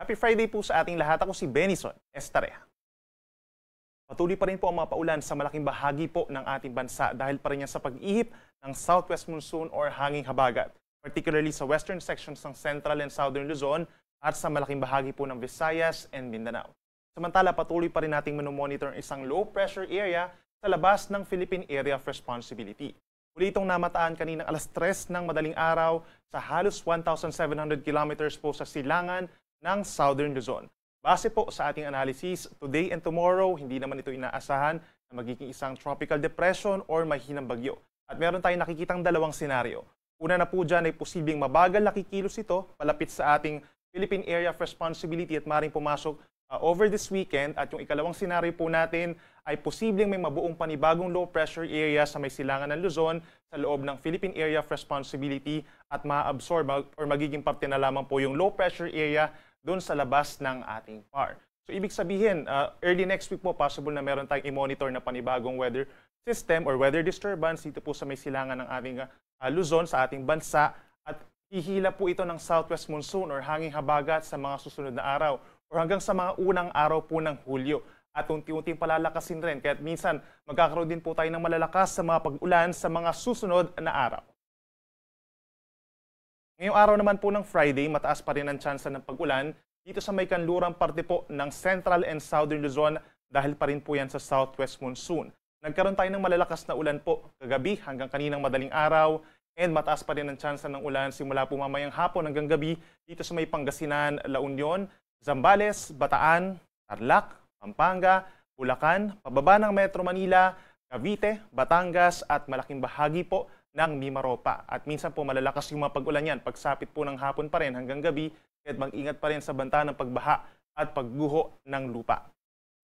Happy Friday po sa ating lahat. Ako si Benison Estareja. Patuloy pa rin po ang mga paulan sa malaking bahagi po ng ating bansa dahil pa rin yan sa pag-ihip ng southwest monsoon or hanging habagat, particularly sa western sections ng central and southern Luzon at sa malaking bahagi po ng Visayas and Mindanao. Samantala, patuloy pa rin nating monitor ang isang low pressure area sa labas ng Philippine Area of Responsibility. Uli itong namataan kaninang alas 3 ng madaling araw sa halos 1,700 kilometers po sa silangan ng Southern Luzon. Base po sa ating analysis, today and tomorrow, hindi naman ito inaasahan na magiging isang tropical depression or mahinang bagyo. At meron tayong nakikitang dalawang senaryo. Una na po dyan ay posibleng mabagal na kikilos ito palapit sa ating Philippine Area of Responsibility at maring pumasok over this weekend. At yung ikalawang senaryo po natin ay posibleng may mabuong panibagong low pressure area sa may silangan ng Luzon sa loob ng Philippine Area of Responsibility at ma-absorb or magiging parte na lamang po yung low pressure area doon sa labas ng ating PAR. So ibig sabihin, early next week po, possible na meron tayong i-monitor na panibagong weather system or weather disturbance dito po sa may silangan ng ating Luzon, sa ating bansa. At hihila po ito ng southwest monsoon or hanging habagat sa mga susunod na araw or hanggang sa mga unang araw po ng Hulyo. At unti-unting palalakasin rin. Kaya minsan magkakaroon din po tayo ng malalakas sa mga pag-ulan sa mga susunod na araw. Ngayong araw naman po ng Friday, mataas pa rin ang tsansa ng pag-ulan dito sa may kanlurang parte po ng Central and Southern Luzon dahil pa rin po yan sa southwest monsoon. Nagkaroon tayo ng malalakas na ulan po kagabi hanggang kaninang madaling araw and mataas pa rin ang tsansa ng ulan simula po mamayang hapon hanggang gabi dito sa may Pangasinan, La Union, Zambales, Bataan, Tarlac, Pampanga, Bulacan, pababa ng Metro Manila, Cavite, Batangas at malaking bahagi po ng Mimaropa. At minsan po malalakas yung mga pag-ulan yan. Pagsapit po ng hapon pa rin hanggang gabi, at mag-ingat pa rin sa banta ng pagbaha at pagguho ng lupa.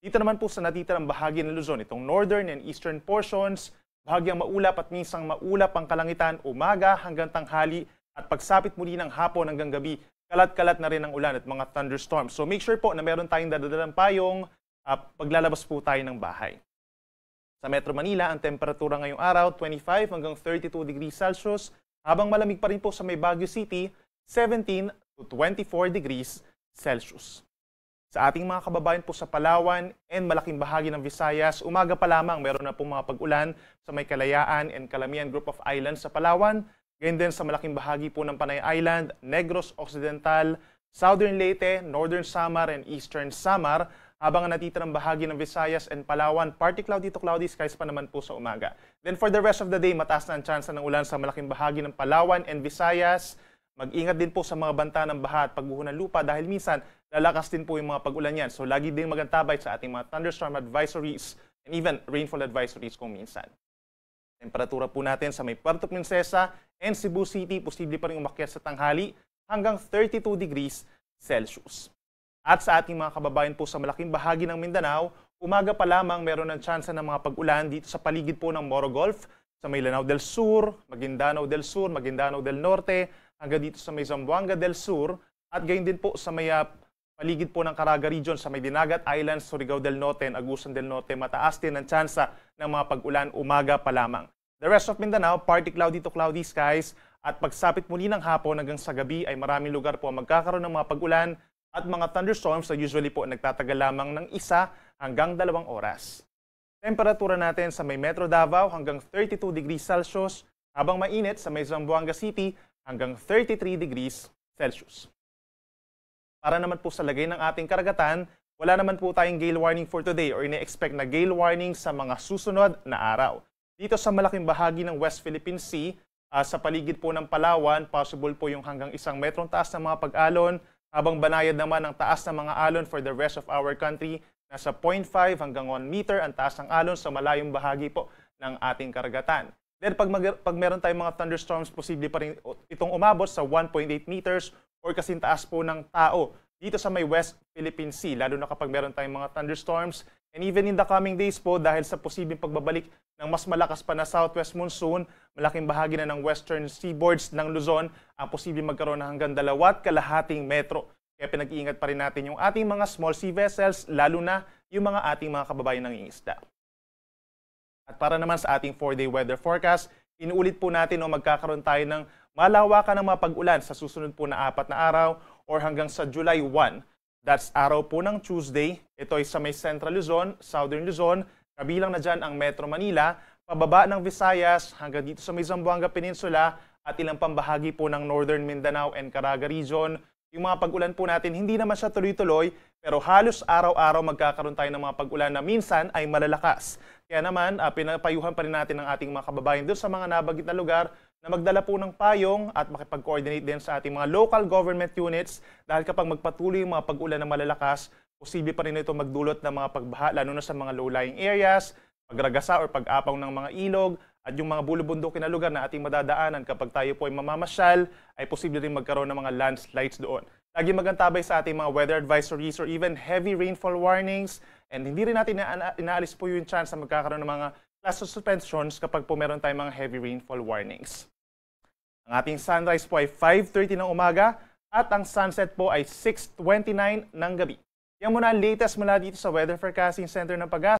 Dito naman po sa natitirang bahagi ng Luzon, itong northern and eastern portions, bahagyang maulap at minsang maulap ang kalangitan umaga hanggang tanghali at pagsapit muli ng hapon hanggang gabi, kalat-kalat na rin ang ulan at mga thunderstorms. So make sure po na meron tayong dadadalang payong paglalabas po tayo ng bahay. Sa Metro Manila, ang temperatura ngayong araw, 25 hanggang 32 degrees Celsius, habang malamig pa rin po sa may Baguio City, 17 to 24 degrees Celsius. Sa ating mga kababayan po sa Palawan and malaking bahagi ng Visayas, umaga pa lamang meron na po mga pag-ulan sa may Kalayaan and Calamian Group of Islands sa Palawan, ganyan din sa malaking bahagi po ng Panay Island, Negros Occidental, Southern Leyte, Northern Samar and Eastern Samar, habang ang natitirang bahagi ng Visayas and Palawan, partly cloudy to cloudy skies pa naman po sa umaga. Then for the rest of the day, mataas na ang tsansa ng ulan sa malaking bahagi ng Palawan and Visayas. Mag-ingat din po sa mga banta ng baha at pagguho ng lupa dahil minsan lalakas din po yung mga pag-ulan yan. So lagi din magantabay sa ating mga thunderstorm advisories and even rainfall advisories kung minsan. Temperatura po natin sa may Puerto Princesa and Cebu City, posible pa rin umakyat sa tanghali hanggang 32 degrees Celsius. At sa ating mga kababayan po sa malaking bahagi ng Mindanao, umaga pa lamang meron ng tsansa ng mga pag-ulan dito sa paligid po ng Moro Gulf, sa may Lanao del Sur, Maguindanao del Sur, Maguindanao del Norte, hanggang dito sa may Zamboanga del Sur, at gayon din po sa may paligid po ng Caraga Region, sa may Dinagat Islands, Surigao del Norte, and Agusan del Norte, mataas din ang tsansa ng mga pag-ulan umaga pa lamang. The rest of Mindanao, partly cloudy to cloudy skies, at pagsapit muli ng hapon hanggang sa gabi ay maraming lugar po magkakaroon ng mga pag-ulan at mga thunderstorms na usually po nagtatagal lamang ng 1 hanggang 2 oras. Temperatura natin sa may Metro Davao hanggang 32 degrees Celsius, habang mainit sa may Zamboanga City hanggang 33 degrees Celsius. Para naman po sa lagay ng ating karagatan, wala naman po tayong gale warning for today or ine-expect na gale warning sa mga susunod na araw. Dito sa malaking bahagi ng West Philippine Sea, sa paligid po ng Palawan, possible po yung hanggang 1 metrong taas ng mga pag-alon, habang banayad naman ang taas ng mga alon for the rest of our country, nasa 0.5 hanggang 1 meter ang taas ng alon sa malayong bahagi po ng ating karagatan. Then pag meron tayong mga thunderstorms, posible pa rin itong umabot sa 1.8 meters or kasing taas po ng tao dito sa may West Philippine Sea, lalo na kapag meron tayong mga thunderstorms. And even in the coming days po, dahil sa posibleng pagbabalik ng mas malakas pa na southwest monsoon, malaking bahagi na ng western seaboards ng Luzon ang posibleng magkaroon ng hanggang 2.5 metro. Kaya pinag-iingat pa rin natin yung ating mga small sea vessels, lalo na yung mga ating mga kababayan ng isda. At para naman sa ating 4-day weather forecast, inuulit po natin o magkakaroon tayo ng malawakan ng mga pag-ulan sa susunod po na 4 na araw or hanggang sa July 1. That's araw po ng Tuesday. Ito ay sa may Central Luzon, Southern Luzon, kabilang na dyan ang Metro Manila, pababa ng Visayas hanggang dito sa may Zamboanga Peninsula at ilang pambahagi po ng Northern Mindanao and Caraga Region. Yung mga pag-ulan po natin, hindi naman siya tuloy-tuloy, pero halos araw-araw magkakaroon tayo ng mga pag-ulan na minsan ay malalakas. Kaya naman, pinapayuhan pa rin natin ang ating mga kababayan doon sa mga nabanggit na lugar na magdala po ng payong at makipag-coordinate din sa ating mga local government units dahil kapag magpatuloy yung mga pag-ulan na malalakas, posible pa rin ito magdulot ng mga pagbaha, lalo na sa mga low-lying areas, pagragasa or pag-apaw ng mga ilog, at yung mga bulubundukin na lugar na ating madadaanan kapag tayo po ay mamamasyal, ay posible rin magkaroon ng mga landslides doon. Lagi magantabay sa ating mga weather advisories or even heavy rainfall warnings, and hindi rin natin inaalis po yung chance na magkakaroon ng mga class suspensions kapag po meron tayong mga heavy rainfall warnings. Ang ating sunrise po ay 5:30 ng umaga at ang sunset po ay 6:29 ng gabi. Yan muna ang latest mula dito sa Weather Forecasting Center ng Pag-asa.